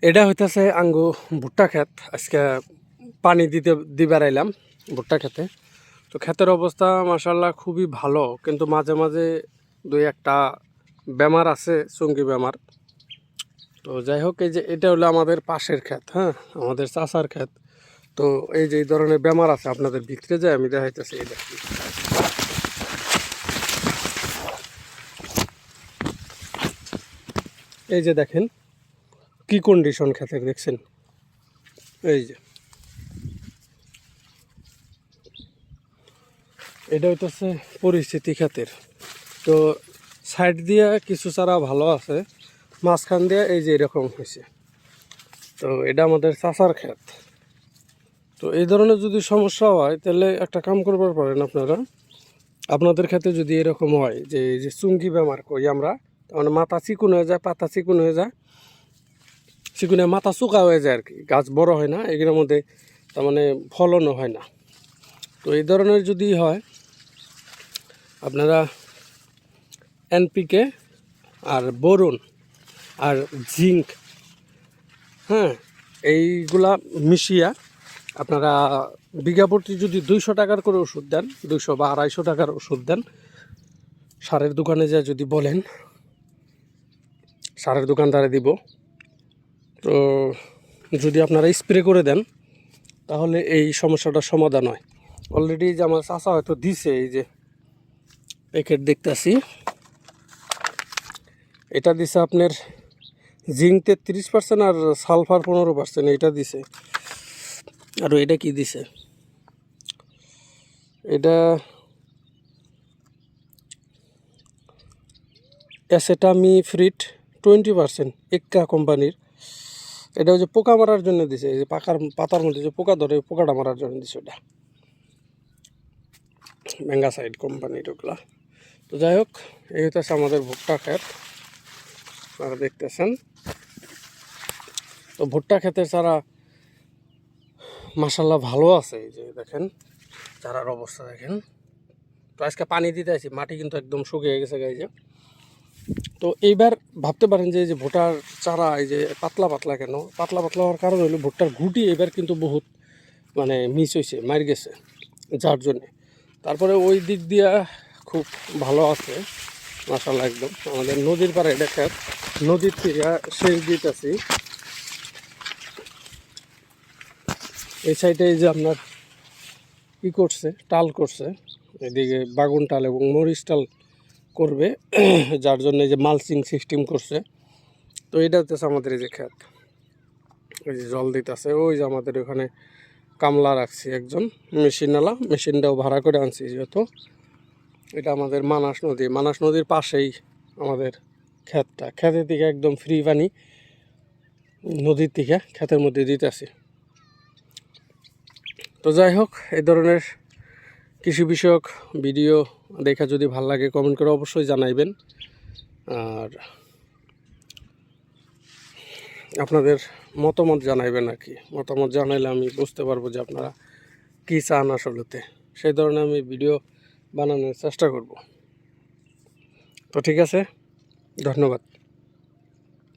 এটা হইতেছে আঙ্গু ভুট্টা ক্ষেত। আজকে পানি দিবার আইলাম ভুট্টা খেতে। তো ক্ষেতের অবস্থা মাশাআল্লাহ খুবই ভালো, কিন্তু মাঝে মাঝে দুই একটা বেমার আছে, চুঙ্গি বেমার। তো যাই হোক, এই যে এটা হলো আমাদের পাশের ক্ষেত, হ্যাঁ, আমাদের চাষার ক্ষেত। তো এই যে এই ধরনের বেমার আছে, আপনাদের ভিতরে যায় আমি দেখাইতেছি। এই দেখি, এই যে দেখেন কি কন্ডিশন ক্ষেতের, দেখছেন? এই যে এটা হইতেছে পরিস্থিতি ক্ষেতের। তো সাইড দিয়ে কিছু চারা ভালো আছে, মাঝখান দিয়ে এই যে এরকম হয়েছে। তো এটা আমাদের চাষার ক্ষেত। তো এই ধরনের যদি সমস্যা হয়, তাহলে একটা কাম করবার পারেন আপনারা। আপনাদের ক্ষেত্রে যদি এরকম হয় যে এই যে চুঙ্গি বেমার কই আমরা, মানে মাথা চিকুন হয়ে যায়, পাতা চিকুন হয়ে যায়, চিকুনে মাথা চুকা হয়ে যায় আর কি, গাছ বড় হয় না, এগুলোর মধ্যে তার মানে ফলনও হয় না। তো এই ধরনের যদি হয়, আপনারা এনপিকে আর বোরন আর জিঙ্ক, হ্যাঁ, এইগুলা মিশিয়া আপনারা বিঘা প্রতি যদি 200 টাকার করে ওষুধ দেন, 200 বা 250 টাকার ওষুধ দেন, সারের দোকানে যা যদি বলেন, সারের দোকানদারে দিব। তো যদি আপনারা স্প্রে করে দেন, তাহলে এই সমস্যাটার সমাধান হয়। অলরেডি যে আমার চাচা হয়তো দিছে, এই যে প্যাকেট দেখতেছি, এটা দিছে আপনার জিঙ্ক 33% আর সালফার 15%, এটা দিছে। আর এটা কি দিছে, এটা অ্যাসেটামিফ্রিট 20%, এক্কা কোম্পানির। এটা হচ্ছে পোকা মারার জন্য দিছে, এই যে পাতার মধ্যে যে পোকা ধরে, পোকাটা মারার জন্য দিছে ওটা, ম্যাঙ্গাসাইড কোম্পানির ওগুলা। তো যাই হোক, এই হচ্ছে আমাদের ভুট্টা ক্ষেত, আপনারা দেখতেছেন। তো ভুট্টা ক্ষেতের চারা মাশাল্লাহ ভালো আছে, এই যে দেখেন চারার অবস্থা দেখেন। তো আজকে পানি দিতে আছি, মাটি কিন্তু একদম শুকিয়ে গেছে গাইছে। তো এইবার ভাবতে পারেন যে এই যে ভুট্টার চারা এই যে পাতলা পাতলা, কেন পাতলা পাতলা হওয়ার কারণ হলো ভুট্টার গুটি এবার কিন্তু বহুত মানে মিস হয়েছে, মার গেছে, যার জন্যে। তারপরে ওই দিক দিয়া খুব ভালো আছে মাশাল্লাহ একদম। আমাদের নদীর পাড়ে এটা ক্ষেত, নদীর থেকে সেচ দিতেছি। এই সাইডে এই যে আপনার কি করছে, টাল করছে, এদিকে বাগুন টাল এবং মরিচ টাল করবে, যার জন্য এই যে মালচিং সিস্টেম করছে। তো এটা হচ্ছে আমাদের এই যে ক্ষেত, ওই যে জল দিতেছে, ওই যে আমাদের ওখানে কামলা রাখছি একজন মেশিনওয়ালা, মেশিনটাও ভাড়া করে আনছি। যেহেতু এটা আমাদের মানাস নদী, মানাস নদীর পাশেই আমাদের ক্ষেতটা, ক্ষেতের দিকে একদম ফ্রি পানি নদীর দিকে ক্ষেতের মধ্যে দিতেছি। তো যাই হোক, এই ধরনের কৃষি বিষয়ক ভিডিও দেখা যদি ভাল লাগে, কমেন্ট করে অবশ্যই জানাইবেন। আর আপনাদের মতামত জানাইবেন আর কি, মতামত জানাইলে আমি বুঝতে পারবো যে আপনারা কী চান আসলেতে, সেই ধরনের আমি ভিডিও বানানোর চেষ্টা করব। তো ঠিক আছে, ধন্যবাদ।